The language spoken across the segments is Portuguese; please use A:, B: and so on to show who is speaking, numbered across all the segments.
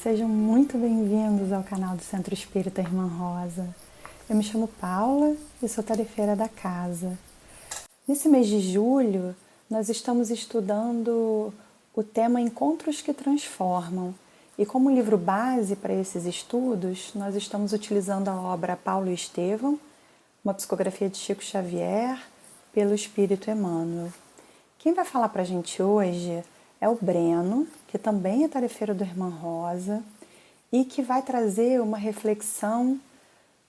A: Sejam muito bem-vindos ao canal do Centro Espírita Irmã Rosa. Eu me chamo Paula e sou tarefeira da casa. Nesse mês de julho, nós estamos estudando o tema Encontros que Transformam. E como livro base para esses estudos, nós estamos utilizando a obra Paulo e Estevão, uma psicografia de Chico Xavier, pelo Espírito Emmanuel. Quem vai falar para a gente hoje é o Breno, que também é tarefeiro do Irmã Rosa, e que vai trazer uma reflexão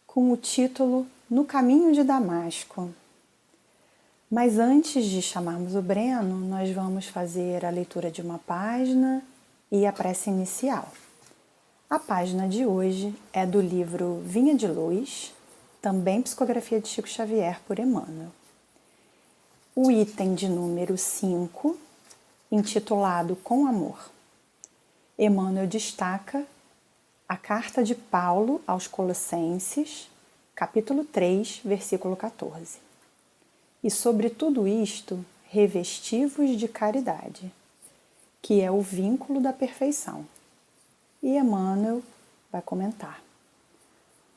A: com o título No Caminho de Damasco. Mas antes de chamarmos o Breno, nós vamos fazer a leitura de uma página e a prece inicial. A página de hoje é do livro Vinha de Luz, também psicografia de Chico Xavier por Emmanuel. O item de número 5, intitulado Com Amor. Emmanuel destaca a carta de Paulo aos Colossenses, capítulo 3, versículo 14. E sobre tudo isto, revesti-vos de caridade, que é o vínculo da perfeição. E Emmanuel vai comentar.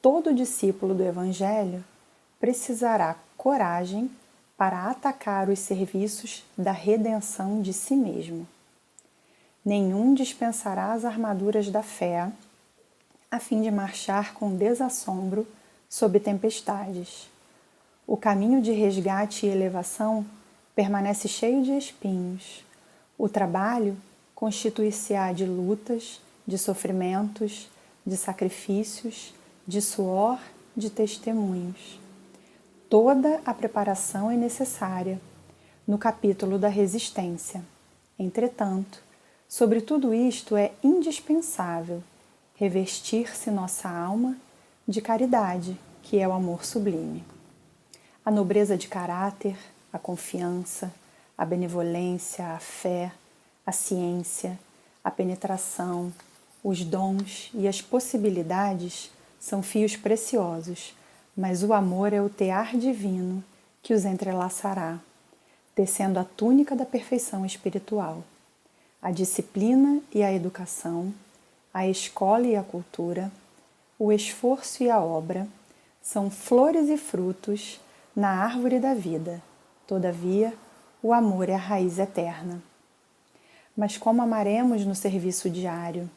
A: Todo discípulo do Evangelho precisará coragem para atacar os serviços da redenção de si mesmo. Nenhum dispensará as armaduras da fé, a fim de marchar com desassombro sob tempestades. O caminho de resgate e elevação permanece cheio de espinhos. O trabalho constituir-se-á de lutas, de sofrimentos, de sacrifícios, de suor, de testemunhos. Toda a preparação é necessária no capítulo da resistência. Entretanto, sobre tudo isto é indispensável revestir-se nossa alma de caridade, que é o amor sublime. A nobreza de caráter, a confiança, a benevolência, a fé, a ciência, a penetração, os dons e as possibilidades são fios preciosos, mas o amor é o tear divino que os entrelaçará, tecendo a túnica da perfeição espiritual. A disciplina e a educação, a escola e a cultura, o esforço e a obra são flores e frutos na árvore da vida. Todavia, o amor é a raiz eterna. Mas como amaremos no serviço diário?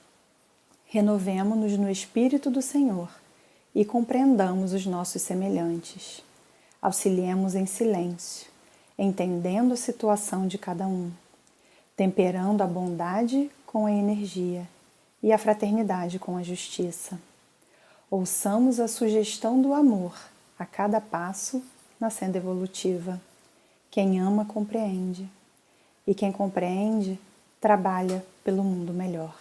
A: Renovemo-nos no Espírito do Senhor e compreendamos os nossos semelhantes. Auxiliemos em silêncio, entendendo a situação de cada um, temperando a bondade com a energia e a fraternidade com a justiça. Ouçamos a sugestão do amor a cada passo na senda evolutiva. Quem ama compreende, e quem compreende trabalha pelo mundo melhor.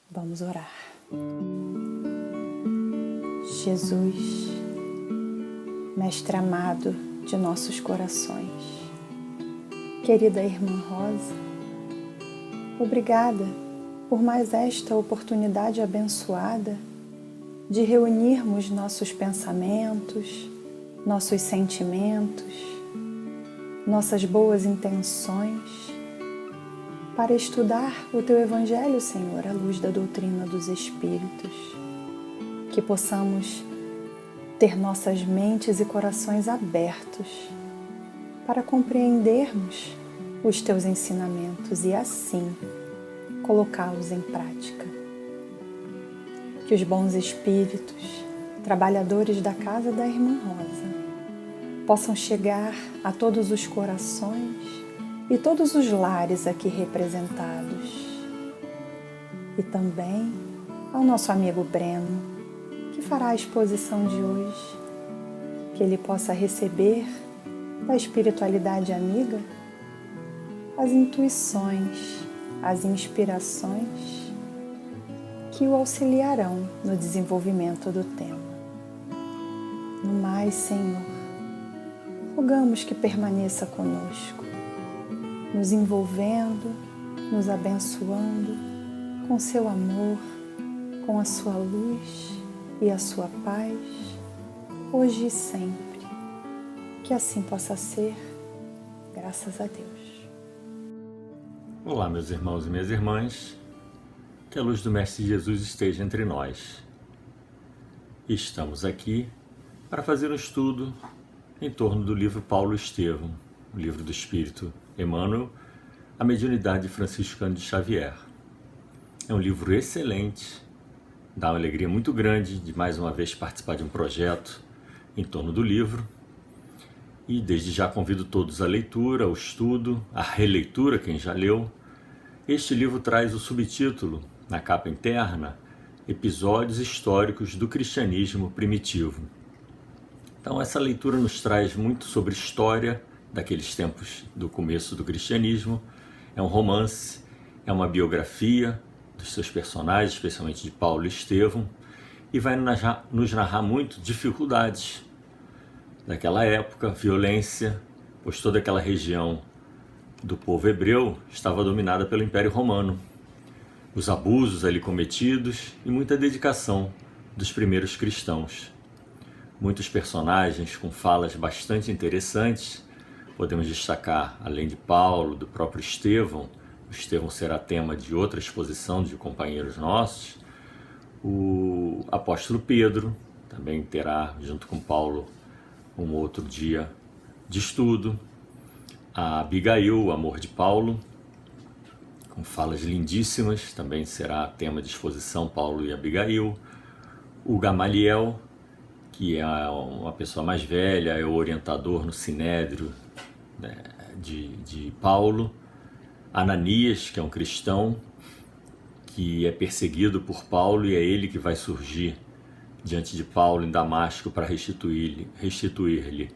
A: Vamos orar. Jesus, Mestre amado de nossos corações, querida Irmã Rosa, obrigada por mais esta oportunidade abençoada de reunirmos nossos pensamentos, nossos sentimentos, nossas boas intenções para estudar o Teu Evangelho, Senhor, à luz da doutrina dos Espíritos. Que possamos ter nossas mentes e corações abertos para compreendermos os Teus ensinamentos e assim colocá-los em prática. Que os bons espíritos, trabalhadores da casa da Irmã Rosa, possam chegar a todos os corações e todos os lares aqui representados. E também ao nosso amigo Breno, que fará a exposição de hoje, que ele possa receber da espiritualidade amiga as intuições, as inspirações que o auxiliarão no desenvolvimento do tema. No mais, Senhor, rogamos que permaneça conosco, nos envolvendo, nos abençoando com seu amor, com a sua luz e a sua paz, hoje e sempre. Que assim possa ser, graças a Deus.
B: Olá, meus irmãos e minhas irmãs. Que a luz do Mestre Jesus esteja entre nós. Estamos aqui para fazer um estudo em torno do livro Paulo Estevão, o livro do Espírito Emmanuel, a mediunidade franciscana de Xavier. É um livro excelente, dá uma alegria muito grande de mais uma vez participar de um projeto em torno do livro. E desde já convido todos à leitura, ao estudo, à releitura, quem já leu. Este livro traz o subtítulo, na capa interna, Episódios Históricos do Cristianismo Primitivo. Então essa leitura nos traz muito sobre história daqueles tempos do começo do cristianismo. É um romance, é uma biografia dos seus personagens, especialmente de Paulo e Estevão, e vai nos narrar muito dificuldades daquela época, violência, pois toda aquela região do povo hebreu estava dominada pelo Império Romano. Os abusos ali cometidos e muita dedicação dos primeiros cristãos. Muitos personagens com falas bastante interessantes. Podemos destacar, além de Paulo, do próprio Estevão. O Estevão será tema de outra exposição de companheiros nossos. O apóstolo Pedro também terá, junto com Paulo, um outro dia de estudo. A Abigail, o amor de Paulo, com falas lindíssimas, também será tema de exposição, Paulo e Abigail. O Gamaliel, que é uma pessoa mais velha, é o orientador no Sinédrio, né, de Paulo. Ananias, que é um cristão, que é perseguido por Paulo, e é ele que vai surgir diante de Paulo em Damasco para restituir-lhe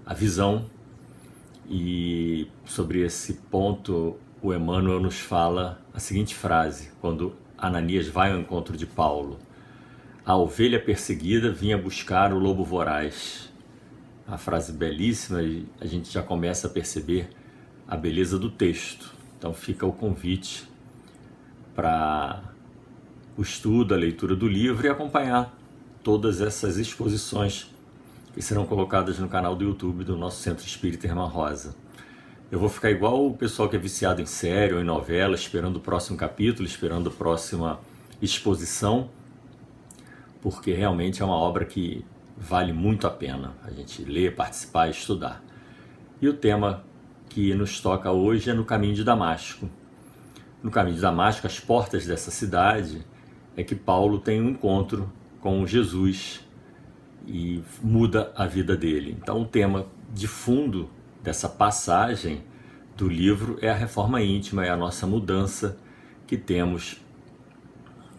B: a visão. E sobre esse ponto, o Emmanuel nos fala a seguinte frase, quando Ananias vai ao encontro de Paulo: a ovelha perseguida vinha buscar o lobo voraz. Uma frase belíssima, e a gente já começa a perceber a beleza do texto. Então fica o convite para o estudo, a leitura do livro e acompanhar todas essas exposições que serão colocadas no canal do YouTube do nosso Centro Espírita Irmã Rosa. Eu vou ficar igual o pessoal que é viciado em série ou em novela, esperando o próximo capítulo, esperando a próxima exposição, porque realmente é uma obra que vale muito a pena a gente ler, participar e estudar. E o tema que nos toca hoje é no caminho de Damasco. No caminho de Damasco, às portas dessa cidade, é que Paulo tem um encontro com Jesus e muda a vida dele. Então o tema de fundo dessa passagem do livro é a reforma íntima, é a nossa mudança que temos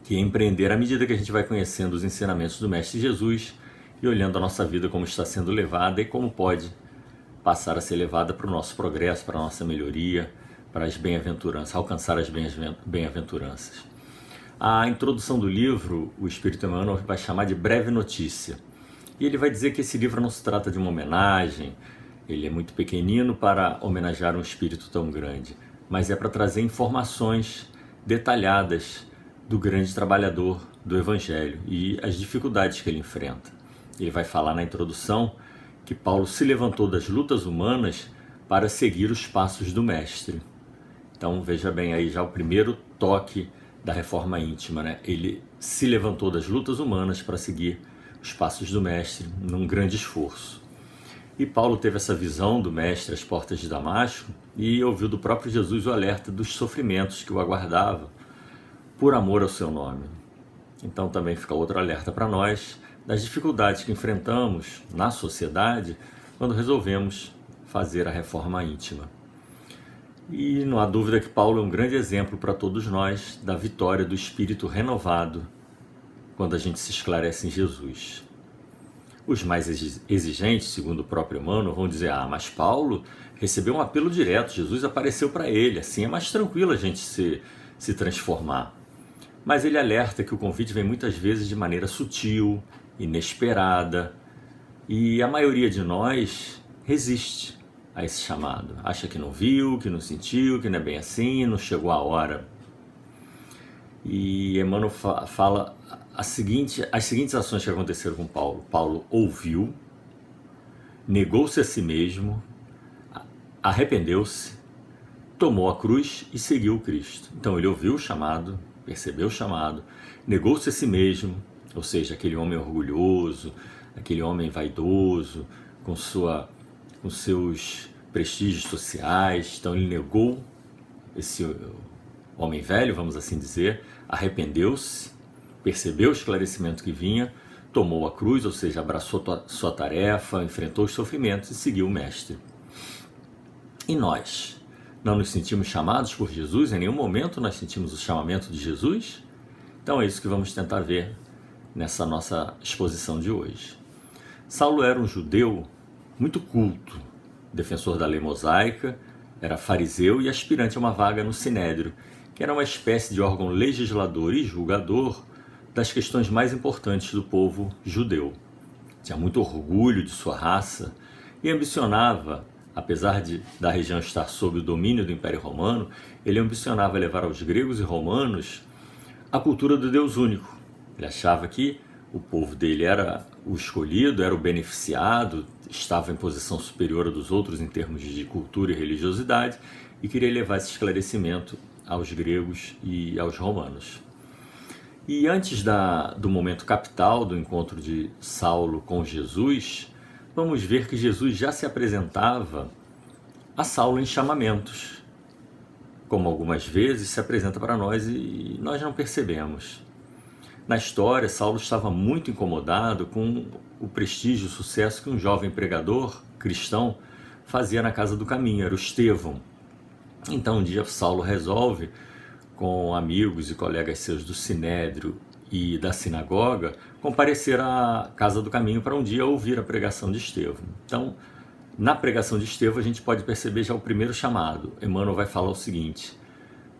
B: que empreender à medida que a gente vai conhecendo os ensinamentos do Mestre Jesus e olhando a nossa vida como está sendo levada e como pode passar a ser levada para o nosso progresso, para a nossa melhoria, para as bem-aventuranças, alcançar as bem-aventuranças. A introdução do livro, o Espírito Emmanuel vai chamar de breve notícia. E ele vai dizer que esse livro não se trata de uma homenagem, ele é muito pequenino para homenagear um espírito tão grande, mas é para trazer informações detalhadas do grande trabalhador do Evangelho e as dificuldades que ele enfrenta. Ele vai falar na introdução que Paulo se levantou das lutas humanas para seguir os passos do Mestre. Então veja bem aí já o primeiro toque da reforma íntima, né? Ele se levantou das lutas humanas para seguir os passos do Mestre num grande esforço. E Paulo teve essa visão do Mestre às portas de Damasco e ouviu do próprio Jesus o alerta dos sofrimentos que o aguardava por amor ao seu nome. Então também fica outro alerta para nós das dificuldades que enfrentamos na sociedade quando resolvemos fazer a reforma íntima. E não há dúvida que Paulo é um grande exemplo para todos nós da vitória do espírito renovado quando a gente se esclarece em Jesus. Os mais exigentes, segundo o próprio Emmanuel, vão dizer: mas Paulo recebeu um apelo direto, Jesus apareceu para ele, assim é mais tranquilo a gente se transformar. Mas ele alerta que o convite vem muitas vezes de maneira sutil, inesperada, e a maioria de nós resiste a esse chamado. Acha que não viu, que não sentiu, que não é bem assim, não chegou a hora. E Emmanuel fala as seguintes ações que aconteceram com Paulo. Paulo ouviu, negou-se a si mesmo, arrependeu-se, tomou a cruz e seguiu Cristo. Então ele ouviu o chamado, percebeu o chamado, negou-se a si mesmo, ou seja, aquele homem orgulhoso, aquele homem vaidoso, com seus prestígios sociais. Então ele negou esse homem velho, vamos assim dizer, arrependeu-se, percebeu o esclarecimento que vinha, tomou a cruz, ou seja, abraçou sua tarefa, enfrentou os sofrimentos e seguiu o Mestre. E nós? Não nos sentimos chamados por Jesus? Em nenhum momento nós sentimos o chamamento de Jesus? Então é isso que vamos tentar ver nessa nossa exposição de hoje. Saulo era um judeu muito culto, defensor da lei mosaica, era fariseu e aspirante a uma vaga no Sinédrio, que era uma espécie de órgão legislador e julgador das questões mais importantes do povo judeu. Tinha muito orgulho de sua raça e ambicionava, apesar da região estar sob o domínio do Império Romano, ele ambicionava levar aos gregos e romanos a cultura do Deus único. Ele achava que o povo dele era o escolhido, era o beneficiado, estava em posição superior a dos outros em termos de cultura e religiosidade, e queria levar esse esclarecimento aos gregos e aos romanos. E antes do momento capital do encontro de Saulo com Jesus, vamos ver que Jesus já se apresentava a Saulo em chamamentos, como algumas vezes se apresenta para nós e nós não percebemos. Na história, Saulo estava muito incomodado com o prestígio e o sucesso que um jovem pregador cristão fazia na Casa do Caminho, era o Estevão. Então um dia Saulo resolve, com amigos e colegas seus do Sinédrio e da sinagoga, comparecer à Casa do Caminho para um dia ouvir a pregação de Estevão. Então, na pregação de Estevão, a gente pode perceber já o primeiro chamado. Emmanuel vai falar o seguinte: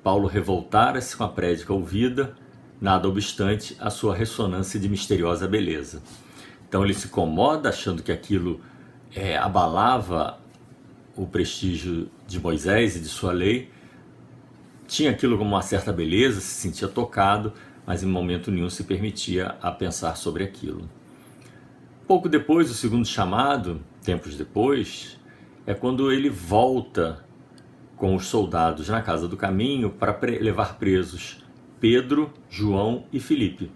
B: Paulo revoltara-se com a prédica ouvida, nada obstante a sua ressonância de misteriosa beleza. Então ele se incomoda achando que aquilo abalava o prestígio de Moisés e de sua lei, tinha aquilo como uma certa beleza, se sentia tocado, mas em momento nenhum se permitia a pensar sobre aquilo. Pouco depois, o segundo chamado, tempos depois, é quando ele volta com os soldados na Casa do Caminho para levar presos Pedro, João e Filipe.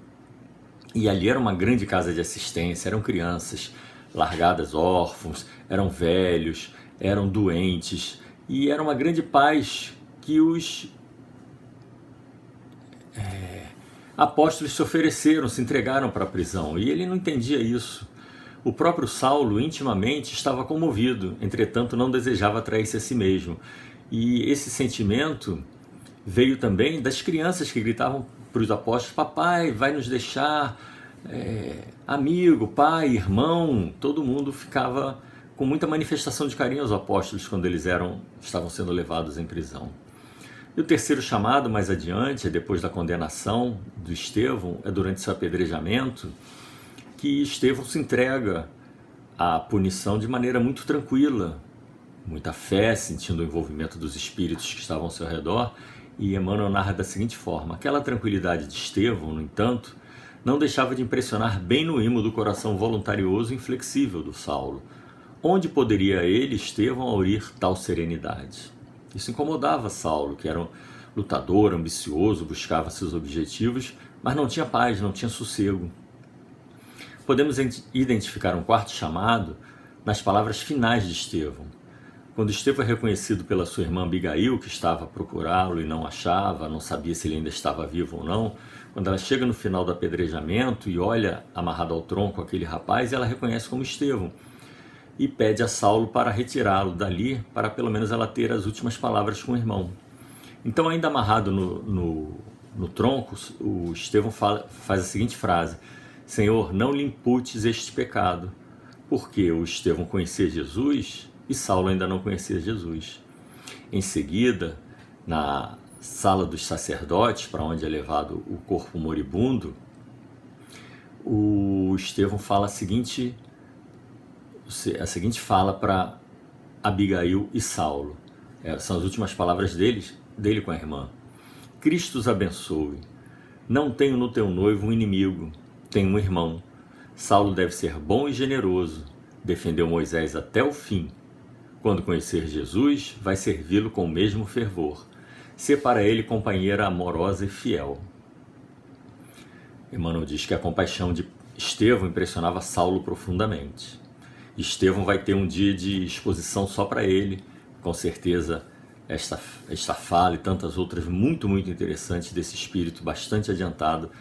B: E ali era uma grande casa de assistência, eram crianças largadas órfãos, eram velhos, eram doentes, e era uma grande paz que os apóstolos se ofereceram, se entregaram para a prisão, e ele não entendia isso. O próprio Saulo intimamente estava comovido, entretanto não desejava trair-se a si mesmo. E esse sentimento veio também das crianças que gritavam para os apóstolos: papai, vai nos deixar, amigo, pai, irmão. Todo mundo ficava com muita manifestação de carinho aos apóstolos quando eles estavam sendo levados em prisão. E o terceiro chamado, mais adiante, depois da condenação do Estevão, é durante seu apedrejamento, que Estevão se entrega à punição de maneira muito tranquila, muita fé, sentindo o envolvimento dos espíritos que estavam ao seu redor. E Emmanuel narra da seguinte forma: aquela tranquilidade de Estevão, no entanto, não deixava de impressionar bem no imo do coração voluntarioso e inflexível do Saulo. Onde poderia ele, Estevão, aurir tal serenidade? Isso incomodava Saulo, que era um lutador, ambicioso, buscava seus objetivos, mas não tinha paz, não tinha sossego. Podemos identificar um quarto chamado nas palavras finais de Estevão. Quando Estevão é reconhecido pela sua irmã Abigail, que estava a procurá-lo e não achava, não sabia se ele ainda estava vivo ou não, quando ela chega no final do apedrejamento e olha amarrado ao tronco aquele rapaz, ela reconhece como Estevão e pede a Saulo para retirá-lo dali, para pelo menos ela ter as últimas palavras com o irmão. Então, ainda amarrado no tronco, o Estevão faz a seguinte frase: Senhor, não lhe imputes este pecado, porque o Estevão conhecia Jesus e Saulo ainda não conhecia Jesus. Em seguida, na sala dos sacerdotes, para onde é levado o corpo moribundo, o Estevão fala a seguinte fala para Abigail e Saulo. São as últimas palavras dele com a irmã. Cristo os abençoe. Não tenho no teu noivo um inimigo, tenho um irmão. Saulo deve ser bom e generoso, defendeu Moisés até o fim. Quando conhecer Jesus, vai servi-lo com o mesmo fervor. Ser para ele companheira amorosa e fiel. Emmanuel diz que a compaixão de Estevão impressionava Saulo profundamente. Estevão vai ter um dia de exposição só para ele, com certeza esta fala e tantas outras muito interessantes desse espírito bastante adiantado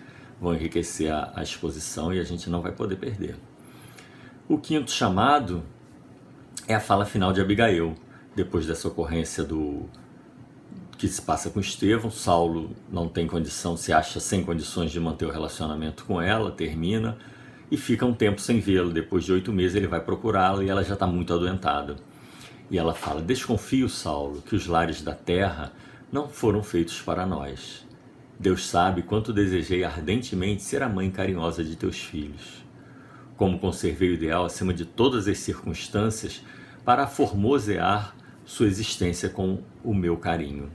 B: vão enriquecer a exposição e a gente não vai poder perder. O quinto chamado é a fala final de Abigail. Depois dessa ocorrência que se passa com Estevão, Saulo não tem condição, se acha sem condições de manter o relacionamento com ela, termina e fica um tempo sem vê-lo. Depois de 8 meses ele vai procurá-la e ela já está muito adoentada. E ela fala: desconfio, Saulo, que os lares da terra não foram feitos para nós. Deus sabe quanto desejei ardentemente ser a mãe carinhosa de teus filhos. Como conservei o ideal acima de todas as circunstâncias para formosear sua existência com o meu carinho.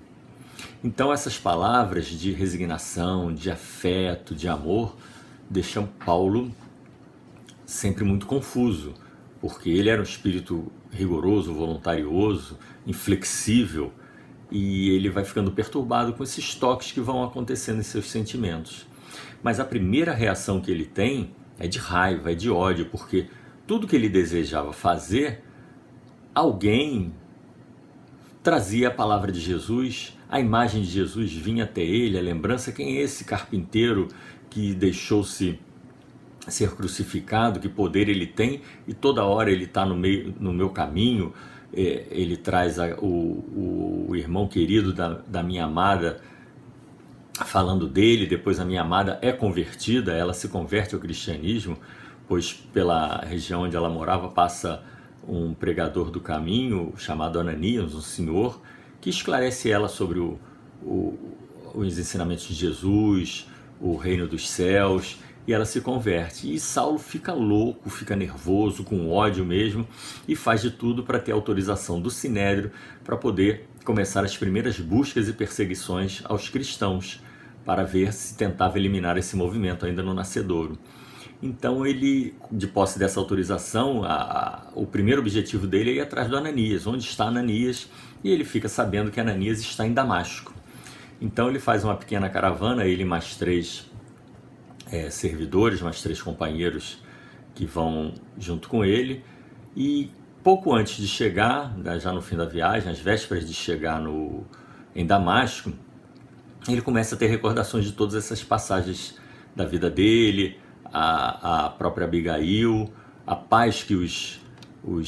B: Então essas palavras de resignação, de afeto, de amor, deixam Paulo sempre muito confuso, porque ele era um espírito rigoroso, voluntarioso, inflexível, e ele vai ficando perturbado com esses toques que vão acontecendo em seus sentimentos. Mas a primeira reação que ele tem é de raiva, é de ódio, porque tudo que ele desejava fazer, alguém trazia a palavra de Jesus, a imagem de Jesus vinha até ele, a lembrança: quem é esse carpinteiro que deixou-se ser crucificado, que poder ele tem, e toda hora ele está no meu caminho. Ele traz o irmão querido da minha amada falando dele. Depois a minha amada é convertida, ela se converte ao cristianismo, pois pela região onde ela morava passa um pregador do caminho chamado Ananias, um senhor, que esclarece ela sobre os ensinamentos de Jesus, o reino dos céus, e ela se converte. E Saulo fica louco, fica nervoso, com ódio mesmo, e faz de tudo para ter autorização do Sinédrio para poder começar as primeiras buscas e perseguições aos cristãos, para ver se tentava eliminar esse movimento ainda no nascedouro. Então ele, de posse dessa autorização, o primeiro objetivo dele é ir atrás do Ananias. Onde está Ananias? E ele fica sabendo que Ananias está em Damasco. Então ele faz uma pequena caravana, ele e mais 3 servidores, mais 3 companheiros que vão junto com ele, e pouco antes de chegar, já no fim da viagem, às vésperas de chegar em Damasco, ele começa a ter recordações de todas essas passagens da vida dele, a própria Abigail, a paz que os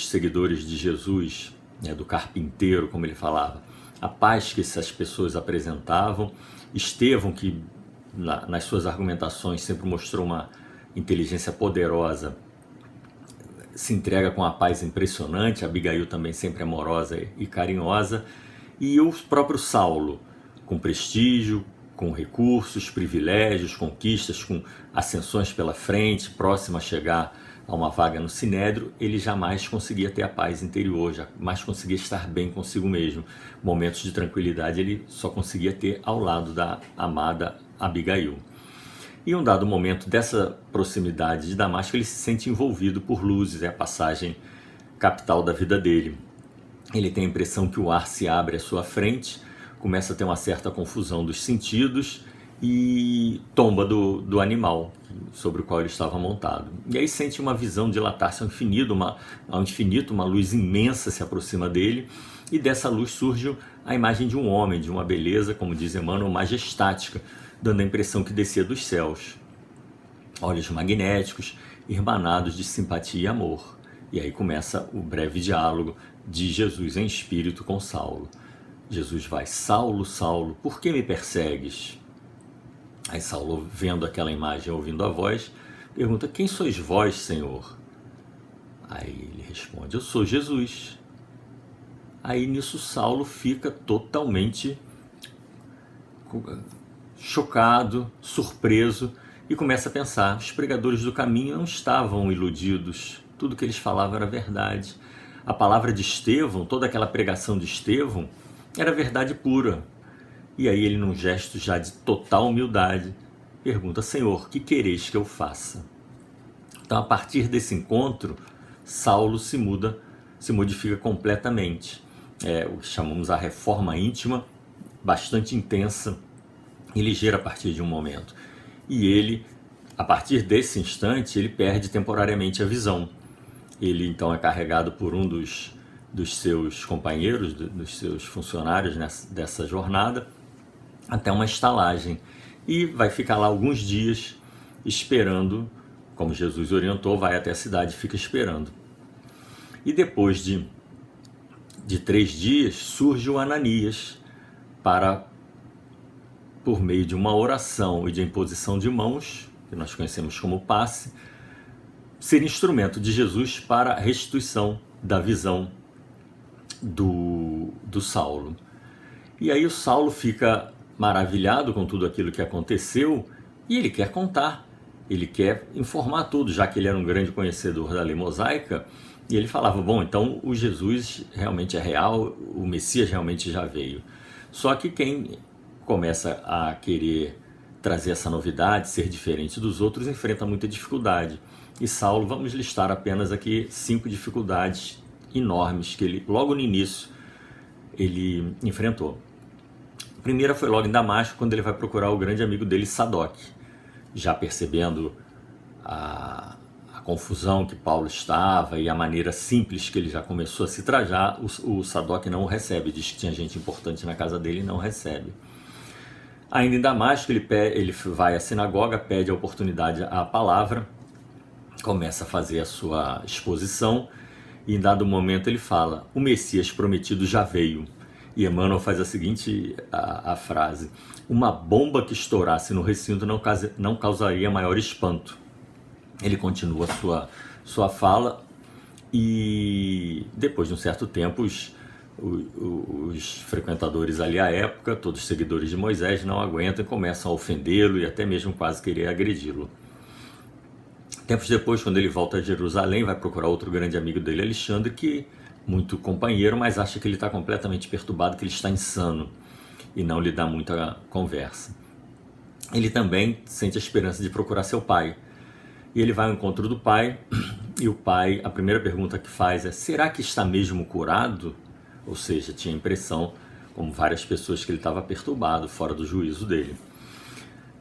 B: seguidores de Jesus, do carpinteiro, como ele falava, a paz que essas pessoas apresentavam, Estevão, que nas suas argumentações sempre mostrou uma inteligência poderosa, se entrega com a paz impressionante. Abigail também sempre amorosa e carinhosa, e o próprio Saulo, com prestígio, com recursos, privilégios, conquistas, com ascensões pela frente, próximo a chegar a uma vaga no Sinédrio, ele jamais conseguia ter a paz interior, jamais conseguia estar bem consigo mesmo. Momentos de tranquilidade ele só conseguia ter ao lado da amada Abigail. E em um dado momento dessa proximidade de Damasco, ele se sente envolvido por luzes, é a passagem capital da vida dele. Ele tem a impressão que o ar se abre à sua frente, começa a ter uma certa confusão dos sentidos e tomba do animal sobre o qual ele estava montado. E aí sente uma visão dilatar-se ao infinito, uma luz imensa se aproxima dele, e dessa luz surge a imagem de um homem, de uma beleza, como diz Emmanuel, majestática, dando a impressão que descia dos céus. Olhos magnéticos, irmanados de simpatia e amor. E aí começa o breve diálogo de Jesus em espírito com Saulo. Jesus vai: Saulo, Saulo, por que me persegues? Aí Saulo, vendo aquela imagem, ouvindo a voz, pergunta: quem sois vós, Senhor? Aí ele responde: eu sou Jesus. Aí nisso Saulo fica totalmente chocado, surpreso, e começa a pensar: os pregadores do caminho não estavam iludidos, tudo que eles falavam era verdade. A palavra de Estevão, toda aquela pregação de Estevão, era verdade pura. E aí ele, num gesto já de total humildade, pergunta: Senhor, que quereis que eu faça? Então, a partir desse encontro, Saulo se modifica completamente. O que chamamos a reforma íntima, bastante intensa e ligeira a partir de um momento. E ele A partir desse instante, ele perde temporariamente a visão. Ele então é carregado por um dos seus companheiros, dos seus funcionários dessa jornada, até uma estalagem. E vai ficar lá alguns dias esperando, como Jesus orientou, vai até a cidade e fica esperando. E depois de 3 dias, surge o Ananias para, por meio de uma oração e de imposição de mãos, que nós conhecemos como passe, ser instrumento de Jesus para a restituição da visão do Saulo. E aí o Saulo fica maravilhado com tudo aquilo que aconteceu e ele quer contar, ele quer informar tudo, já que ele era um grande conhecedor da lei mosaica, e ele falava, bom, então o Jesus realmente é real, o Messias realmente já veio. Só que quem começa a querer trazer essa novidade, ser diferente dos outros, enfrenta muita dificuldade. E Saulo, vamos listar apenas aqui 5 dificuldades enormes que ele, logo no início, ele enfrentou. A primeira foi logo em Damasco, quando ele vai procurar o grande amigo dele, Sadoc. Já percebendo a confusão que Paulo estava e a maneira simples que ele já começou a se trajar, o Sadoc não o recebe, diz que tinha gente importante na casa dele e não recebe. Ainda em Damasco, ele vai à sinagoga, pede a oportunidade à palavra, começa a fazer a sua exposição e em dado momento ele fala, o Messias prometido já veio. E Emmanuel faz a seguinte a frase, uma bomba que estourasse no recinto não causaria maior espanto. Ele continua sua fala e depois de um certo tempo os frequentadores ali à época, todos seguidores de Moisés, não aguentam e começam a ofendê-lo e até mesmo quase querer agredi-lo. Tempos depois, quando ele volta a Jerusalém, vai procurar outro grande amigo dele, Alexandre, que muito companheiro, mas acha que ele está completamente perturbado, que ele está insano e não lhe dá muita conversa. Ele também sente a esperança de procurar seu pai. E ele vai ao encontro do pai, e o pai, a primeira pergunta que faz é, será que está mesmo curado? Ou seja, tinha a impressão, como várias pessoas, que ele estava perturbado, fora do juízo dele.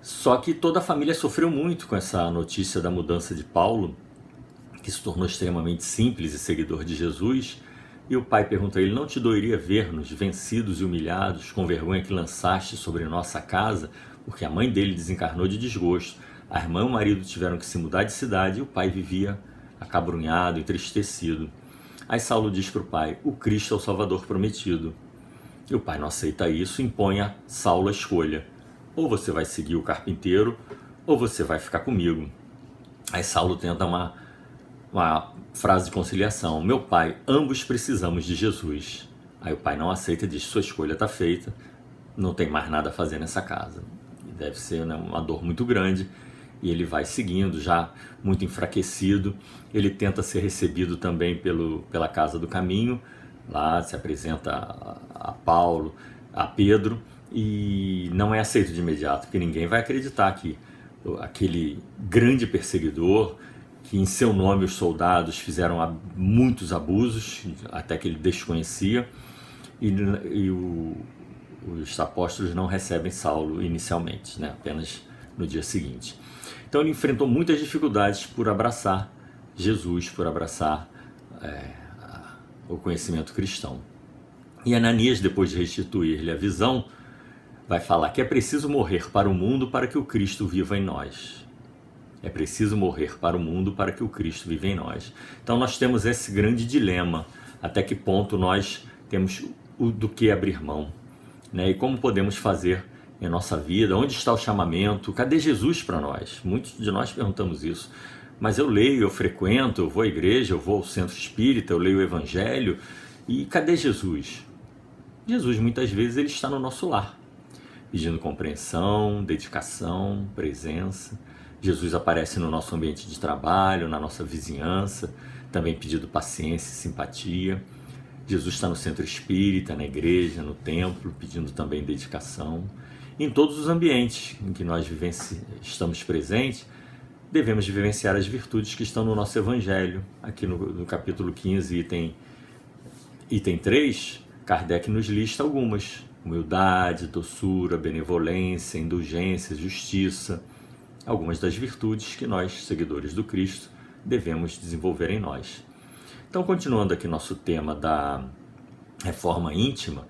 B: Só que toda a família sofreu muito com essa notícia da mudança de Paulo, que se tornou extremamente simples e seguidor de Jesus, e o pai pergunta a ele, não te doeria ver-nos vencidos e humilhados, com vergonha que lançaste sobre nossa casa, porque a mãe dele desencarnou de desgosto, a irmã e o marido tiveram que se mudar de cidade e o pai vivia acabrunhado, entristecido. Aí Saulo diz para o pai, o Cristo é o Salvador prometido. E o pai não aceita isso e impõe a Saulo a escolha. Ou você vai seguir o carpinteiro, ou você vai ficar comigo. Aí Saulo tenta uma frase de conciliação. Meu pai, ambos precisamos de Jesus. Aí o pai não aceita e diz, sua escolha está feita, não tem mais nada a fazer nessa casa. E deve ser, né, uma dor muito grande. E ele vai seguindo, já muito enfraquecido. Ele tenta ser recebido também pela Casa do Caminho. Lá se apresenta a Paulo, a Pedro, e não é aceito de imediato, porque ninguém vai acreditar que aquele grande perseguidor, que em seu nome os soldados fizeram muitos abusos, até que ele desconhecia, e os apóstolos não recebem Saulo inicialmente, né? Apenas no dia seguinte. Então ele enfrentou muitas dificuldades por abraçar Jesus, por abraçar o conhecimento cristão. E Ananias, depois de restituir-lhe a visão, vai falar que é preciso morrer para o mundo para que o Cristo viva em nós. É preciso morrer para o mundo para que o Cristo viva em nós. Então nós temos esse grande dilema, até que ponto nós temos do que abrir mão, né? E como podemos fazer em nossa vida, onde está o chamamento, cadê Jesus para nós? Muitos de nós perguntamos isso, mas eu leio, eu frequento, eu vou à igreja, eu vou ao centro espírita, eu leio o evangelho, e cadê Jesus? Jesus muitas vezes ele está no nosso lar, pedindo compreensão, dedicação, presença. Jesus aparece no nosso ambiente de trabalho, na nossa vizinhança, também pedindo paciência e simpatia. Jesus está no centro espírita, na igreja, no templo, pedindo também dedicação. Em todos os ambientes em que nós estamos presentes, devemos vivenciar as virtudes que estão no nosso Evangelho. Aqui no capítulo 15, item 3, Kardec nos lista algumas. Humildade, doçura, benevolência, indulgência, justiça, algumas das virtudes que nós, seguidores do Cristo, devemos desenvolver em nós. Então, continuando aqui nosso tema da reforma íntima,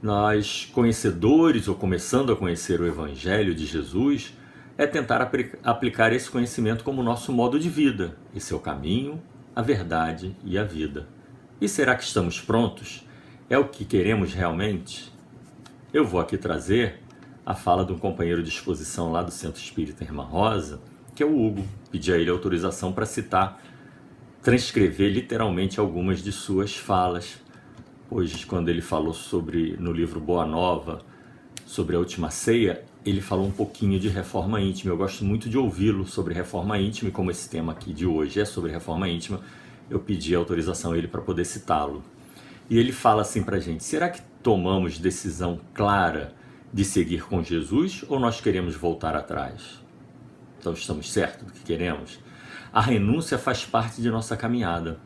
B: nós, conhecedores ou começando a conhecer o Evangelho de Jesus, é tentar aplicar esse conhecimento como nosso modo de vida. Esse é o caminho, a verdade e a vida. E será que estamos prontos? É o que queremos realmente? Eu vou aqui trazer a fala de um companheiro de exposição lá do Centro Espírita Irmã Rosa, que é o Hugo. Pedi a ele autorização para citar, transcrever literalmente algumas de suas falas, pois quando ele falou no livro Boa Nova, sobre a última ceia, ele falou um pouquinho de reforma íntima. Eu gosto muito de ouvi-lo sobre reforma íntima, e como esse tema aqui de hoje é sobre reforma íntima, eu pedi autorização a ele para poder citá-lo. E ele fala assim para a gente: será que tomamos decisão clara de seguir com Jesus ou nós queremos voltar atrás? Então estamos certos do que queremos? A renúncia faz parte de nossa caminhada.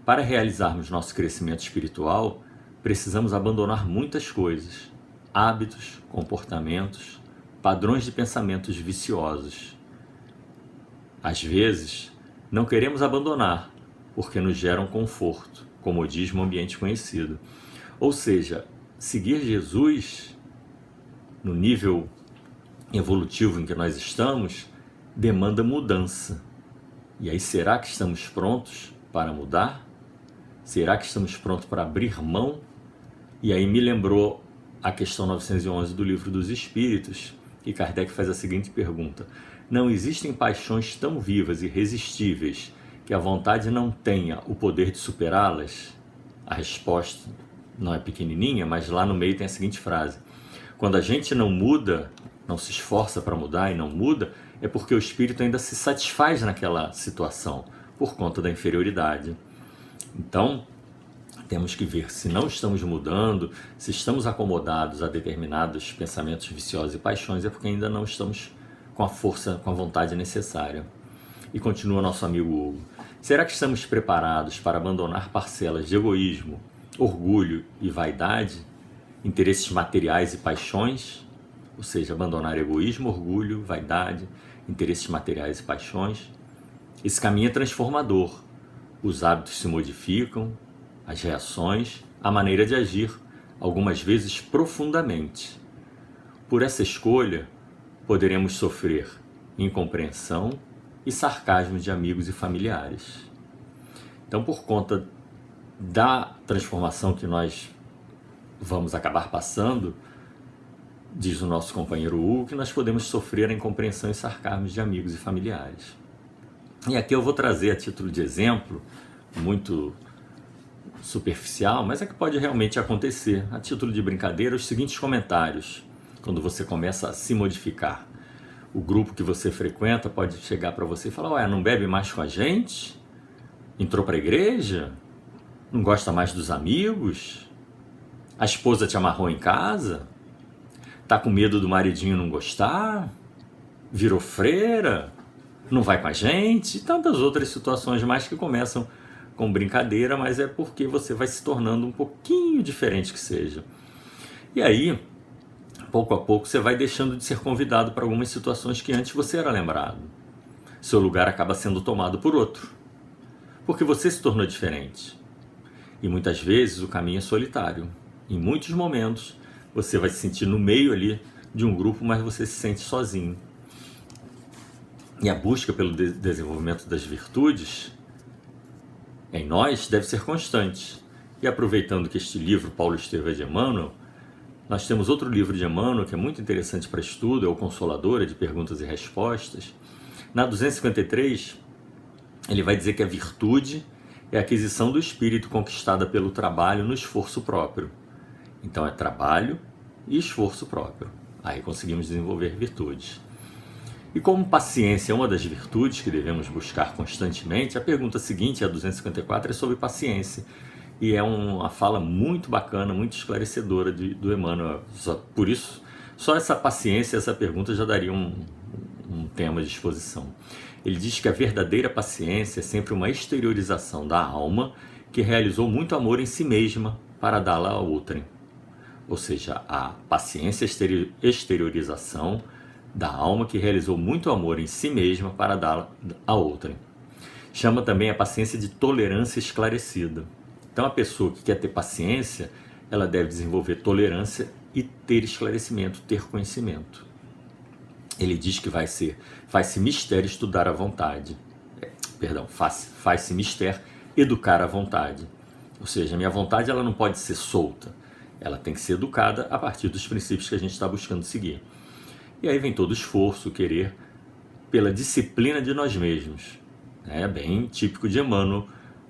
B: Para realizarmos nosso crescimento espiritual, precisamos abandonar muitas coisas: hábitos, comportamentos, padrões de pensamentos viciosos. Às vezes, não queremos abandonar porque nos geram conforto, comodismo, ambiente conhecido. Ou seja, seguir Jesus no nível evolutivo em que nós estamos demanda mudança. E aí, será que estamos prontos para mudar? Será que estamos prontos para abrir mão? E aí me lembrou a questão 911 do Livro dos Espíritos, que Kardec faz a seguinte pergunta: não existem paixões tão vivas e irresistíveis que a vontade não tenha o poder de superá-las? A resposta não é pequenininha, mas lá no meio tem a seguinte frase: quando a gente não muda, não se esforça para mudar e não muda, é porque o espírito ainda se satisfaz naquela situação, por conta da inferioridade. Então, temos que ver se não estamos mudando, se estamos acomodados a determinados pensamentos viciosos e paixões, é porque ainda não estamos com a força, com a vontade necessária. E continua nosso amigo Hugo: será que estamos preparados para abandonar parcelas de egoísmo, orgulho e vaidade, interesses materiais e paixões? Ou seja, abandonar egoísmo, orgulho, vaidade, interesses materiais e paixões. Esse caminho é transformador. Os hábitos se modificam, as reações, a maneira de agir, algumas vezes profundamente. Por essa escolha, poderemos sofrer incompreensão e sarcasmo de amigos e familiares. Então, por conta da transformação que nós vamos acabar passando, diz o nosso companheiro Hugo, que nós podemos sofrer a incompreensão e sarcasmos de amigos e familiares. E aqui eu vou trazer a título de exemplo, muito superficial, mas é que pode realmente acontecer, a título de brincadeira, os seguintes comentários, quando você começa a se modificar. O grupo que você frequenta pode chegar para você e falar: ué, não bebe mais com a gente? Entrou para a igreja? Não gosta mais dos amigos? A esposa te amarrou em casa? Tá com medo do maridinho não gostar? Virou freira? Não vai com a gente? E tantas outras situações mais que começam com brincadeira, mas é porque você vai se tornando um pouquinho diferente que seja. E aí, pouco a pouco, você vai deixando de ser convidado para algumas situações que antes você era lembrado. Seu lugar acaba sendo tomado por outro, porque você se tornou diferente. E muitas vezes o caminho é solitário. Em muitos momentos, você vai se sentir no meio ali de um grupo, mas você se sente sozinho. E a busca pelo desenvolvimento das virtudes em nós deve ser constante. E aproveitando que este livro, Paulo Estevam de Emmanuel, nós temos outro livro de Emmanuel que é muito interessante para estudo, é o Consoladora de Perguntas e Respostas. Na 253, ele vai dizer que a virtude é a aquisição do espírito conquistada pelo trabalho no esforço próprio. Então é trabalho e esforço próprio. Aí conseguimos desenvolver virtudes. E como paciência é uma das virtudes que devemos buscar constantemente, a pergunta seguinte, a 254, é sobre paciência. E é uma fala muito bacana, muito esclarecedora do Emmanuel. Por isso, só essa paciência, essa pergunta já daria um tema de exposição. Ele diz que a verdadeira paciência é sempre uma exteriorização da alma que realizou muito amor em si mesma para dá-la a outrem. Ou seja, a paciência é exteriorização da alma que realizou muito amor em si mesma para dar a outrem. Chama também a paciência de tolerância esclarecida. Então a pessoa que quer ter paciência, ela deve desenvolver tolerância e ter esclarecimento, ter conhecimento. Ele diz que faz-se mistério estudar à vontade. Faz-se mistério educar à vontade. Ou seja, a minha vontade ela não pode ser solta. Ela tem que ser educada a partir dos princípios que a gente está buscando seguir. E aí vem todo o esforço, o querer, pela disciplina de nós mesmos. É bem típico de Emmanuel,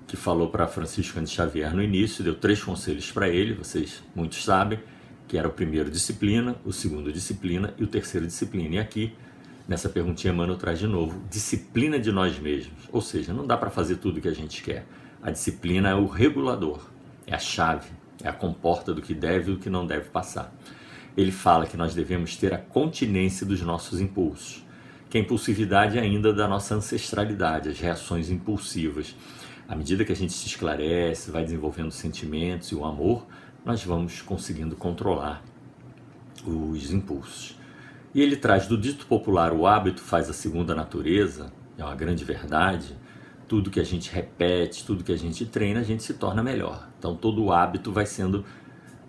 B: que falou para Francisco Cândido Xavier no início, deu 3 conselhos para ele, vocês muitos sabem, que era o primeiro disciplina, o segundo disciplina e o terceiro disciplina. E aqui, nessa perguntinha, Emmanuel traz de novo, disciplina de nós mesmos. Ou seja, não dá para fazer tudo o que a gente quer. A disciplina é o regulador, é a chave, é a comporta do que deve e do que não deve passar. Ele fala que nós devemos ter a continência dos nossos impulsos, que a impulsividade é ainda da nossa ancestralidade, as reações impulsivas. À medida que a gente se esclarece, vai desenvolvendo sentimentos e o amor, nós vamos conseguindo controlar os impulsos. E ele traz do dito popular, o hábito faz a segunda natureza, é uma grande verdade. Tudo que a gente repete, tudo que a gente treina, a gente se torna melhor. Então todo o hábito vai sendo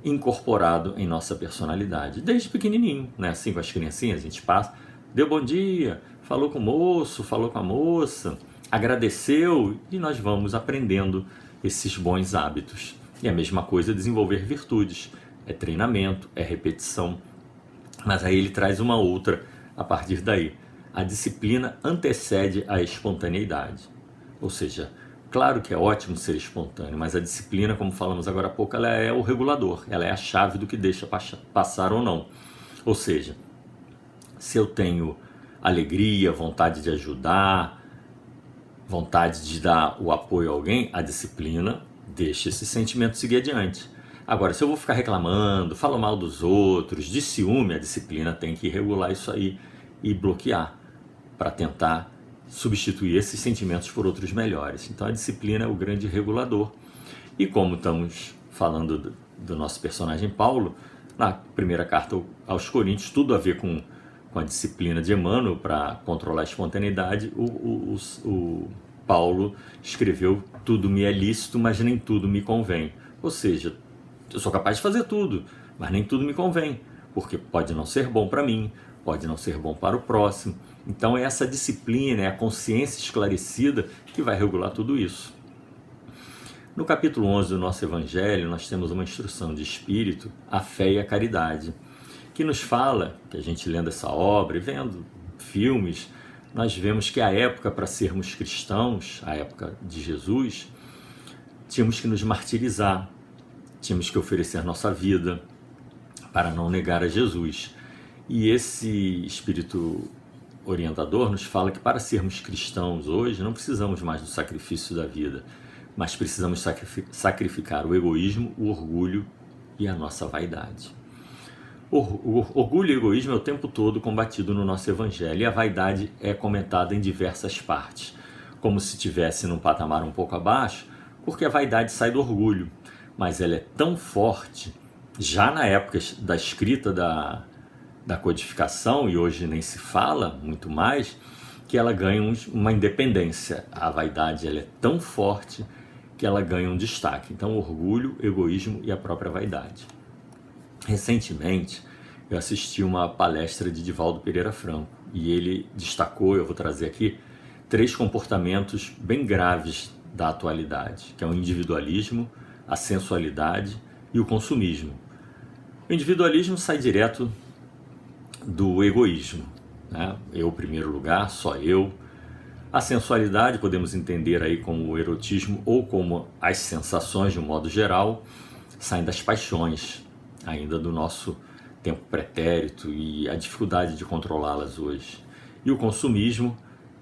B: incorporado em nossa personalidade, desde pequenininho, né? Assim com as criancinhas, a gente passa, deu bom dia, falou com o moço, falou com a moça, agradeceu, e nós vamos aprendendo esses bons hábitos. E a mesma coisa desenvolver virtudes, é treinamento, é repetição, mas aí ele traz uma outra a partir daí. A disciplina antecede a espontaneidade, ou seja, claro que é ótimo ser espontâneo, mas a disciplina, como falamos agora há pouco, ela é o regulador, ela é a chave do que deixa passar ou não. Ou seja, se eu tenho alegria, vontade de ajudar, vontade de dar o apoio a alguém, a disciplina deixa esse sentimento seguir adiante. Agora, se eu vou ficar reclamando, falo mal dos outros, de ciúme, a disciplina tem que regular isso aí e bloquear para tentar substituir esses sentimentos por outros melhores. Então a disciplina é o grande regulador. E como estamos falando do nosso personagem Paulo, na primeira carta aos Coríntios, tudo a ver com a disciplina de Emmanuel para controlar a espontaneidade, o Paulo escreveu: tudo me é lícito, mas nem tudo me convém. Ou seja, eu sou capaz de fazer tudo, mas nem tudo me convém, porque pode não ser bom para mim, pode não ser bom para o próximo. Então é essa disciplina, é a consciência esclarecida que vai regular tudo isso. No capítulo 11 do nosso Evangelho, nós temos uma instrução de espírito, a fé e a caridade, que nos fala, que a gente lendo essa obra e vendo filmes, nós vemos que a época para sermos cristãos, a época de Jesus, tínhamos que nos martirizar, tínhamos que oferecer nossa vida para não negar a Jesus. E esse espírito orientador nos fala que para sermos cristãos hoje não precisamos mais do sacrifício da vida, mas precisamos sacrificar o egoísmo, o orgulho e a nossa vaidade. O orgulho e o egoísmo é o tempo todo combatido no nosso Evangelho, e a vaidade é comentada em diversas partes, como se estivesse num patamar um pouco abaixo, porque a vaidade sai do orgulho, mas ela é tão forte, já na época da escrita da codificação, e hoje nem se fala muito mais, que ela ganha uma independência. A vaidade ela é tão forte que ela ganha um destaque. Então, orgulho, egoísmo e a própria vaidade. Recentemente, eu assisti uma palestra de Divaldo Pereira Franco, e ele destacou, eu vou trazer aqui, 3 comportamentos bem graves da atualidade, que é o individualismo, a sensualidade e o consumismo. O individualismo sai direto do egoísmo, né? Eu, em primeiro lugar, só eu. A sensualidade podemos entender aí como o erotismo ou como as sensações de um modo geral, saem das paixões, ainda do nosso tempo pretérito e a dificuldade de controlá-las hoje. E o consumismo,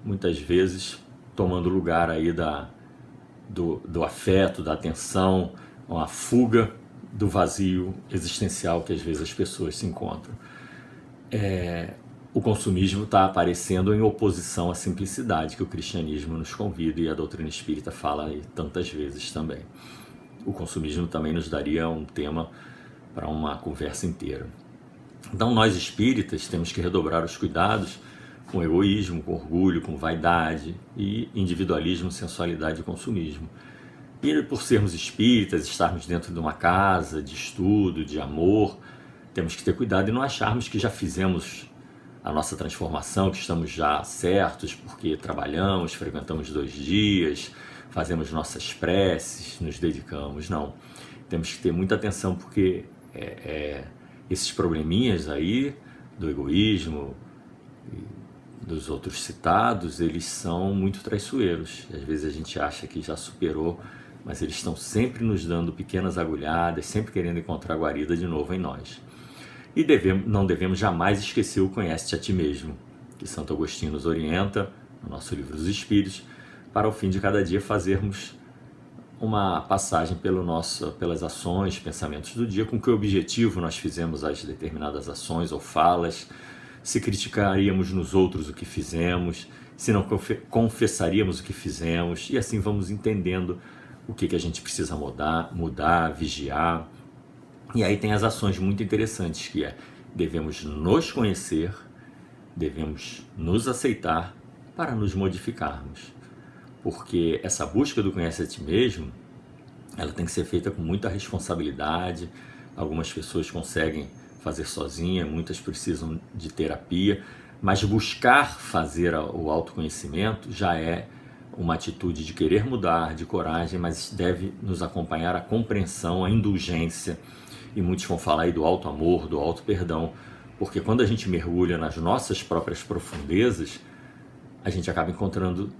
B: muitas vezes, tomando lugar aí do afeto, da atenção, uma fuga do vazio existencial que às vezes as pessoas se encontram. O consumismo está aparecendo em oposição à simplicidade que o cristianismo nos convida e a doutrina espírita fala aí tantas vezes também. O consumismo também nos daria um tema para uma conversa inteira. Então nós espíritas temos que redobrar os cuidados com egoísmo, com orgulho, com vaidade e individualismo, sensualidade e consumismo. E por sermos espíritas, estarmos dentro de uma casa de estudo, de amor, temos que ter cuidado e não acharmos que já fizemos a nossa transformação, que estamos já certos, porque trabalhamos, frequentamos 2 dias, fazemos nossas preces, nos dedicamos. Não. Temos que ter muita atenção, porque esses probleminhas aí do egoísmo e dos outros citados, eles são muito traiçoeiros. Às vezes a gente acha que já superou, mas eles estão sempre nos dando pequenas agulhadas, sempre querendo encontrar guarida de novo em nós. E não devemos jamais esquecer o Conhece-te a ti mesmo, que Santo Agostinho nos orienta no nosso livro dos Espíritos, para ao fim de cada dia fazermos uma passagem pelas ações, pensamentos do dia, com que objetivo nós fizemos as determinadas ações ou falas, se criticaríamos nos outros o que fizemos, se não confessaríamos o que fizemos, e assim vamos entendendo o que a gente precisa mudar, vigiar. E aí tem as ações muito interessantes, que devemos nos conhecer, devemos nos aceitar para nos modificarmos. Porque essa busca do conhece a ti mesmo, ela tem que ser feita com muita responsabilidade. Algumas pessoas conseguem fazer sozinha, muitas precisam de terapia, mas buscar fazer o autoconhecimento já é uma atitude de querer mudar, de coragem, mas deve nos acompanhar a compreensão, a indulgência. E muitos vão falar aí do alto amor, do alto perdão, porque quando a gente mergulha nas nossas próprias profundezas, a gente acaba encontrando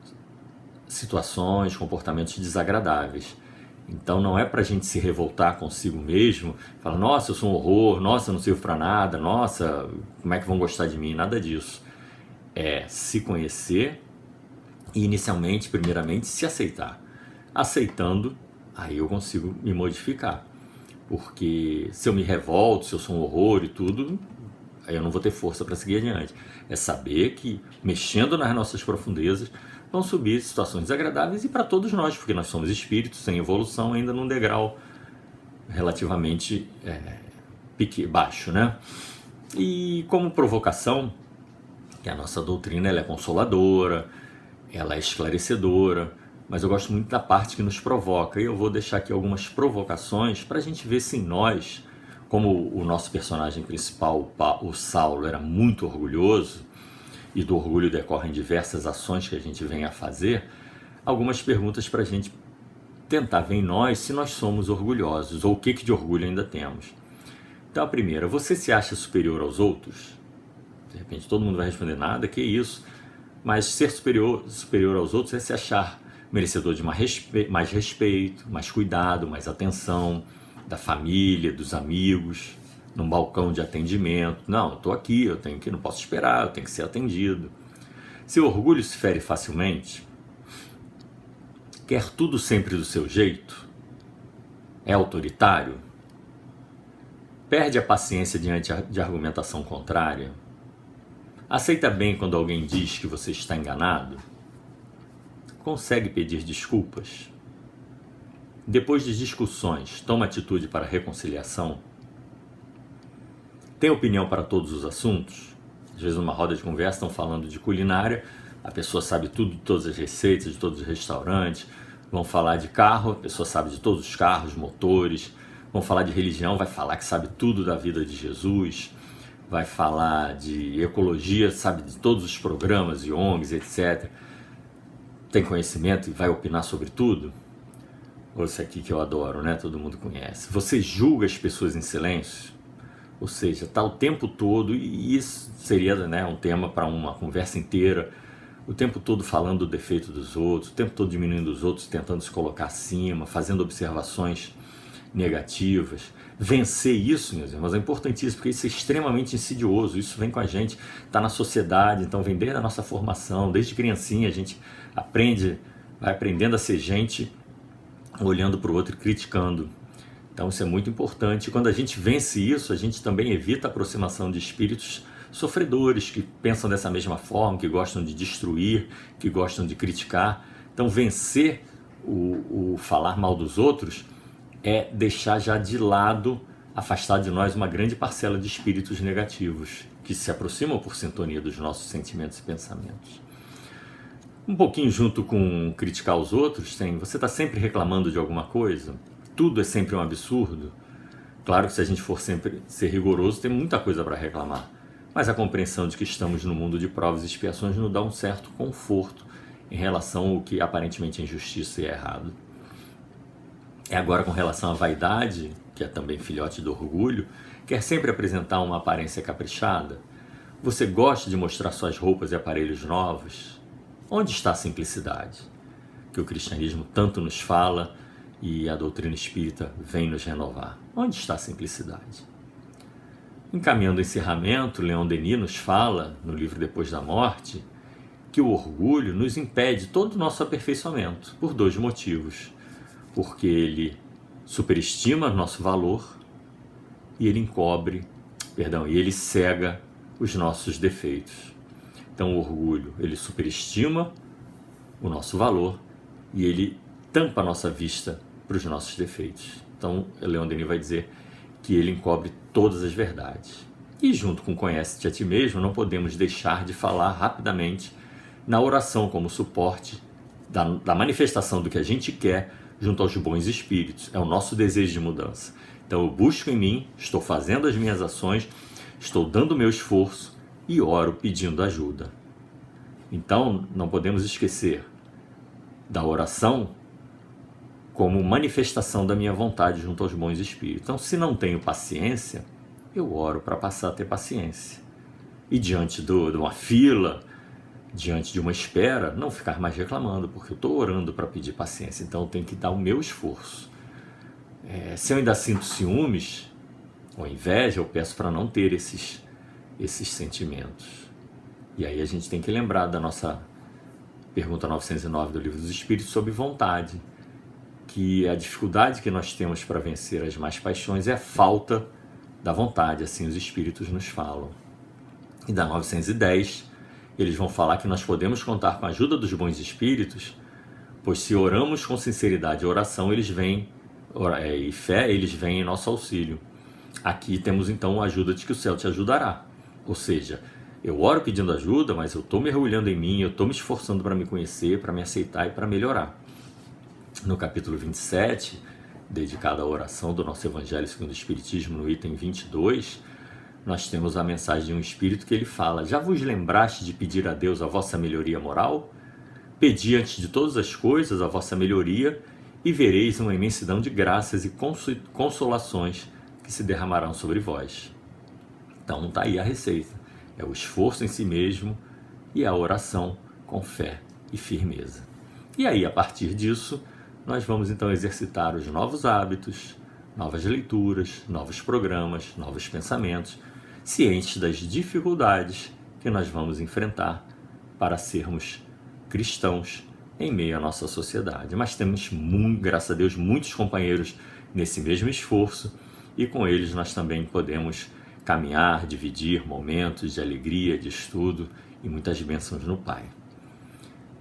B: situações, comportamentos desagradáveis. Então não é para a gente se revoltar consigo mesmo, falar, nossa, eu sou um horror, nossa, eu não sirvo para nada, nossa, como é que vão gostar de mim? Nada disso. É se conhecer e inicialmente, primeiramente, se aceitar. Aceitando, aí eu consigo me modificar. Porque se eu me revolto, se eu sou um horror e tudo, aí eu não vou ter força para seguir adiante. É saber que, mexendo nas nossas profundezas, vão subir situações desagradáveis, e para todos nós, porque nós somos espíritos em evolução, ainda num degrau relativamente baixo, né? E como provocação, que a nossa doutrina ela é consoladora, ela é esclarecedora, mas eu gosto muito da parte que nos provoca, e eu vou deixar aqui algumas provocações para a gente ver se em nós, como o nosso personagem principal, o Saulo, era muito orgulhoso, e do orgulho decorrem diversas ações que a gente vem a fazer, algumas perguntas para a gente tentar ver em nós se nós somos orgulhosos, ou o que de orgulho ainda temos. Então a primeira, você se acha superior aos outros? De repente todo mundo vai responder, nada, que isso? Mas ser superior aos outros é se achar merecedor de mais respeito, mais cuidado, mais atenção da família, dos amigos, num balcão de atendimento. Não, eu estou aqui, não posso esperar, eu tenho que ser atendido. Se o orgulho se fere facilmente, quer tudo sempre do seu jeito, é autoritário, perde a paciência diante de argumentação contrária, aceita bem quando alguém diz que você está enganado, consegue pedir desculpas, depois de discussões, toma atitude para reconciliação, tem opinião para todos os assuntos. Às vezes numa roda de conversa estão falando de culinária, a pessoa sabe tudo de todas as receitas, de todos os restaurantes. Vão falar de carro, a pessoa sabe de todos os carros, motores. Vão falar de religião, vai falar que sabe tudo da vida de Jesus. Vai falar de ecologia, sabe de todos os programas e ONGs, etc. Tem conhecimento e vai opinar sobre tudo? Ou esse aqui que eu adoro, né? Todo mundo conhece. Você julga as pessoas em silêncio? Ou seja, está o tempo todo, e isso seria, né, um tema para uma conversa inteira, o tempo todo falando do defeito dos outros, o tempo todo diminuindo os outros, tentando se colocar acima, fazendo observações negativas. Vencer isso, meus irmãos, é importantíssimo, porque isso é extremamente insidioso, isso vem com a gente, está na sociedade, então vem desde a nossa formação, desde criancinha a gente vai aprendendo a ser gente, olhando para o outro e criticando. Então isso é muito importante. Quando a gente vence isso, a gente também evita a aproximação de espíritos sofredores, que pensam dessa mesma forma, que gostam de destruir, que gostam de criticar. Então vencer o falar mal dos outros é deixar já de lado afastar de nós uma grande parcela de espíritos negativos que se aproximam por sintonia dos nossos sentimentos e pensamentos. Um pouquinho junto com criticar os outros, você está sempre reclamando de alguma coisa? Tudo é sempre um absurdo? Claro que se a gente for sempre ser rigoroso, tem muita coisa para reclamar. Mas a compreensão de que estamos no mundo de provas e expiações nos dá um certo conforto em relação ao que aparentemente é injustiça e é errado. E agora, com relação à vaidade, que é também filhote do orgulho, quer sempre apresentar uma aparência caprichada? Você gosta de mostrar suas roupas e aparelhos novos? Onde está a simplicidade? Que o cristianismo tanto nos fala e a doutrina espírita vem nos renovar. Onde está a simplicidade? Encaminhando o encerramento, Leon Denis nos fala, no livro Depois da Morte, que o orgulho nos impede todo o nosso aperfeiçoamento, por 2 motivos. Porque ele superestima nosso valor e ele cega os nossos defeitos. Então o orgulho, ele superestima o nosso valor e ele tampa a nossa vista para os nossos defeitos. Então Leon Denis vai dizer que ele encobre todas as verdades. E junto com Conhece-te a ti mesmo, não podemos deixar de falar rapidamente na oração como suporte da manifestação do que a gente quer junto aos bons espíritos. É o nosso desejo de mudança. Então eu busco em mim, estou fazendo as minhas ações, estou dando o meu esforço e oro pedindo ajuda. Então não podemos esquecer da oração como manifestação da minha vontade junto aos bons espíritos. Então, se não tenho paciência, eu oro para passar a ter paciência. E diante de uma fila, diante de uma espera, não ficar mais reclamando, porque eu estou orando para pedir paciência. Então, eu tenho que dar o meu esforço. Se eu ainda sinto ciúmes ou inveja, eu peço para não ter esses sentimentos. E aí a gente tem que lembrar da nossa pergunta 909 do Livro dos Espíritos sobre vontade, que a dificuldade que nós temos para vencer as más paixões é a falta da vontade, assim os espíritos nos falam. E da 910, eles vão falar que nós podemos contar com a ajuda dos bons espíritos, pois se oramos com sinceridade e oração, eles vêm, e fé, eles vêm em nosso auxílio. Aqui temos então a ajuda de que o céu te ajudará. Ou seja, eu oro pedindo ajuda, mas eu estou mergulhando em mim, eu estou me esforçando para me conhecer, para me aceitar e para melhorar. No capítulo 27, dedicado à oração do nosso Evangelho segundo o Espiritismo, no item 22, nós temos a mensagem de um espírito que ele fala: já vos lembraste de pedir a Deus a vossa melhoria moral? Pedi antes de todas as coisas a vossa melhoria e vereis uma imensidão de graças e consolações que se derramarão sobre vós. Então está aí a receita. É o esforço em si mesmo e a oração com fé e firmeza. E aí, a partir disso, nós vamos então exercitar os novos hábitos, novas leituras, novos programas, novos pensamentos, cientes das dificuldades que nós vamos enfrentar para sermos cristãos em meio à nossa sociedade. Mas temos, graças a Deus, muitos companheiros nesse mesmo esforço e com eles nós também podemos caminhar, dividir momentos de alegria, de estudo e muitas bênçãos no Pai.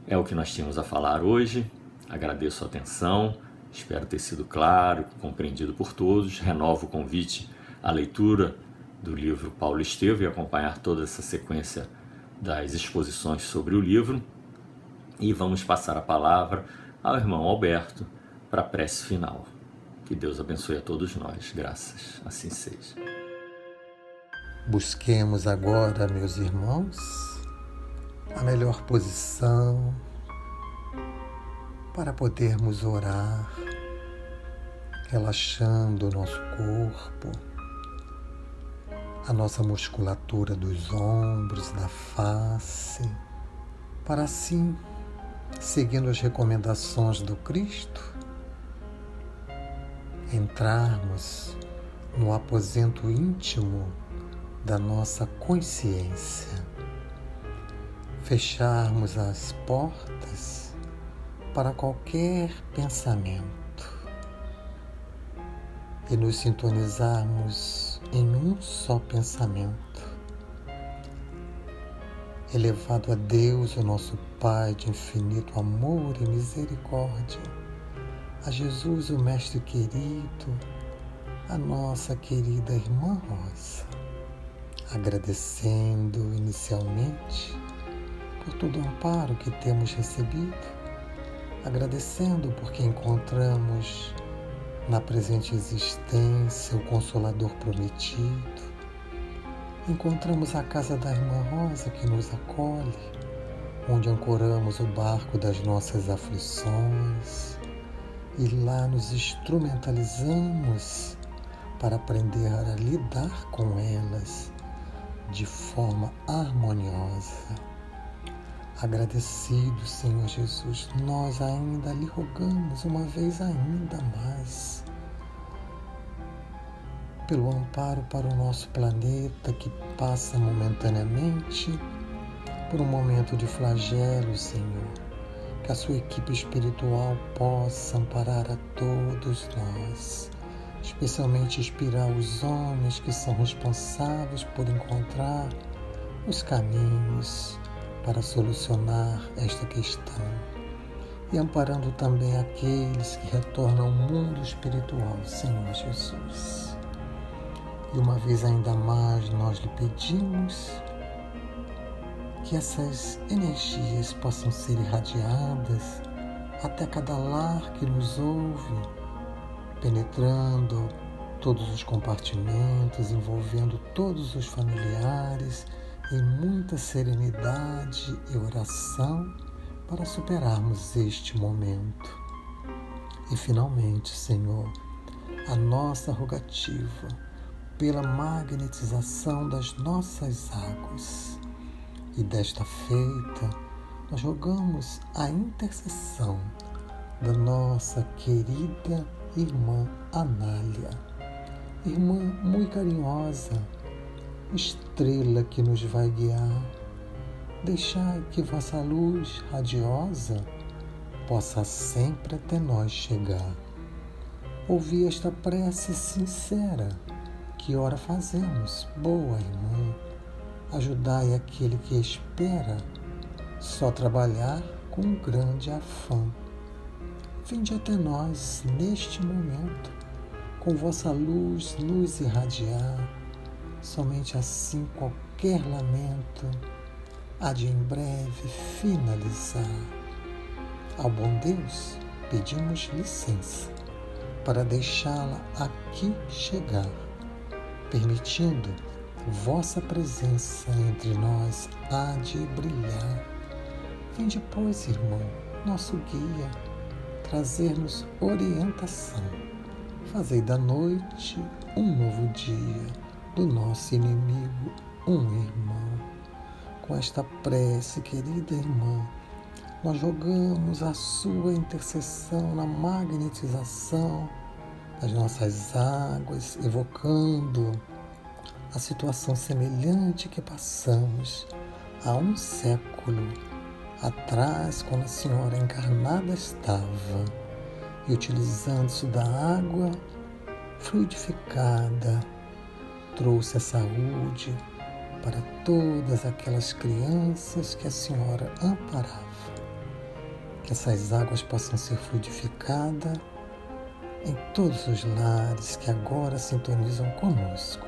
B: É o que nós tínhamos a falar hoje. Agradeço a atenção, espero ter sido claro, compreendido por todos. Renovo o convite à leitura do livro Paulo Estevam e acompanhar toda essa sequência das exposições sobre o livro. E vamos passar a palavra ao irmão Alberto para a prece final. Que Deus abençoe a todos nós. Graças. Assim seja.
C: Busquemos agora, meus irmãos, a melhor posição para podermos orar, relaxando o nosso corpo, a nossa musculatura dos ombros, da face, para assim, seguindo as recomendações do Cristo, entrarmos no aposento íntimo da nossa consciência, fecharmos as portas para qualquer pensamento e nos sintonizarmos em um só pensamento, elevado a Deus, o nosso Pai de infinito amor e misericórdia, a Jesus, o Mestre querido, a nossa querida irmã Rosa, agradecendo inicialmente por todo o amparo que temos recebido, agradecendo porque encontramos na presente existência o Consolador prometido, encontramos a casa da irmã Rosa que nos acolhe, onde ancoramos o barco das nossas aflições e lá nos instrumentalizamos para aprender a lidar com elas de forma harmoniosa. Agradecido, Senhor Jesus, nós ainda lhe rogamos uma vez ainda mais pelo amparo para o nosso planeta que passa momentaneamente por um momento de flagelo, Senhor. Que a sua equipe espiritual possa amparar a todos nós, especialmente inspirar os homens que são responsáveis por encontrar os caminhos para solucionar esta questão e amparando também aqueles que retornam ao mundo espiritual, Senhor Jesus. E uma vez ainda mais nós lhe pedimos que essas energias possam ser irradiadas até cada lar que nos ouve, penetrando todos os compartimentos, envolvendo todos os familiares em muita serenidade e oração para superarmos este momento. E finalmente, Senhor, a nossa rogativa pela magnetização das nossas águas. E desta feita, nós rogamos a intercessão da nossa querida irmã Anália, irmã muito carinhosa, estrela que nos vai guiar. Deixai que vossa luz radiosa possa sempre até nós chegar. Ouvi esta prece sincera que ora fazemos, boa irmã. Ajudai aquele que espera só trabalhar com grande afã. Vinde até nós neste momento, com vossa luz nos irradiar. Somente assim qualquer lamento há de em breve finalizar. Ao bom Deus pedimos licença para deixá-la aqui chegar, permitindo vossa presença entre nós há de brilhar. Vinde, pois, irmão, nosso guia, trazer-nos orientação. Fazei da noite um novo dia, do nosso inimigo um irmão. Com esta prece, querida irmã, nós rogamos a sua intercessão na magnetização das nossas águas, evocando a situação semelhante que passamos há um século atrás, quando a Senhora encarnada estava, e utilizando-se da água fluidificada, trouxe a saúde para todas aquelas crianças que a Senhora amparava. Que essas águas possam ser fluidificadas em todos os lares que agora sintonizam conosco,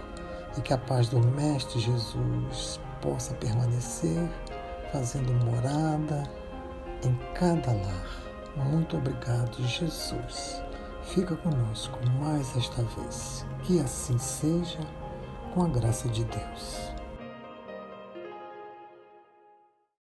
C: e que a paz do Mestre Jesus possa permanecer fazendo morada em cada lar. Muito obrigado, Jesus. Fica conosco mais esta vez. Que assim seja, com a graça de Deus.